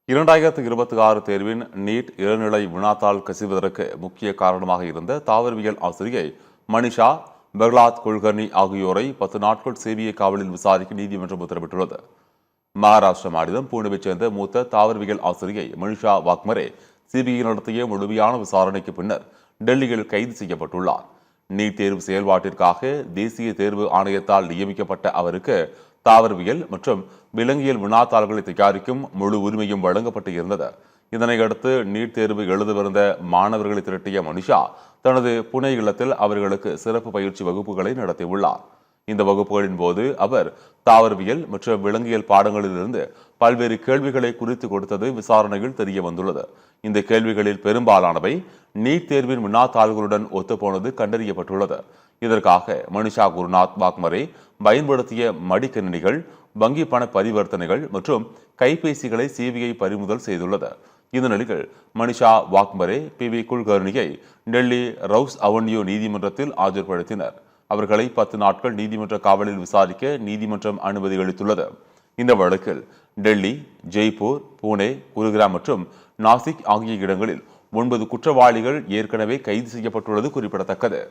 2026 தேர்வின் நீட் இளநிலை வினாத்தாள் கசிவதற்கு முக்கிய காரணமாக இருந்த தாவரவியல் ஆசிரியை மனிஷா பெஹ்லாத் குல்கர்னி ஆகியோரை 10 நாட்கள் சிபிஐ காவலில் விசாரிக்க நீதிமன்றம் உத்தரவிட்டுள்ளது. மகாராஷ்டிர மாநிலம் பூனேவைச் சேர்ந்த மூத்த தாவரவியல் ஆசிரியை மனிஷா வாக்மரே சிபிஐ நடத்திய முழுமையான விசாரணைக்கு பின்னர் டெல்லியில் கைது செய்யப்பட்டுள்ளார். நீட் தேர்வு செயல்பாட்டிற்காக தேசிய தேர்வு ஆணையத்தால் நியமிக்கப்பட்ட அவருக்கு தாவரவியல் மற்றும் விலங்கியல் வினாத்தாள்களை தயாரிக்கும் முழு உரிமையும் வழங்கப்பட்டு இருந்தது. இதனையடுத்து நீட் தேர்வு எழுதவிருந்த மாணவர்களை திரட்டிய மனிஷா தனது புனே இல்லத்தில் அவர்களுக்கு சிறப்பு பயிற்சி வகுப்புகளை நடத்தியுள்ளார். இந்த வகுப்புகளின் போது அவர் தாவரவியல் மற்றும் விலங்கியல் பாடங்களிலிருந்து பல்வேறு கேள்விகளை குறித்து கொடுத்தது விசாரணையில் தெரிய வந்துள்ளது. இந்த கேள்விகளில் பெரும்பாலானவை நீட் தேர்வின் வினாத்தாள்களுடன் ஒத்துப்போனது கண்டறியப்பட்டுள்ளது. இதற்காக மனிஷா குருநாத் வாக்மரே பயன்படுத்திய மடிக்கணினிகள், வங்கி பண பரிவர்த்தனைகள் மற்றும் கைபேசிகளை சிபிஐ பறிமுதல் செய்துள்ளது. இந்த நிலையில் மனிஷா வாக்மரே PV குல்கர்னியை டெல்லி ரவுஸ் அவென்யூ நீதிமன்றத்தில் ஆஜர்படுத்தினர். அவர்களை 10 நாட்கள் நீதிமன்ற காவலில் விசாரிக்க நீதிமன்றம் அனுமதி அளித்துள்ளது. இந்த வழக்கில் டெல்லி, ஜெய்ப்பூர், புனே, குருகிராம் மற்றும் நாசிக் ஆகிய இடங்களில் 9 குற்றவாளிகள் ஏற்கனவே கைது செய்யப்பட்டுள்ளது குறிப்பிடத்தக்கது.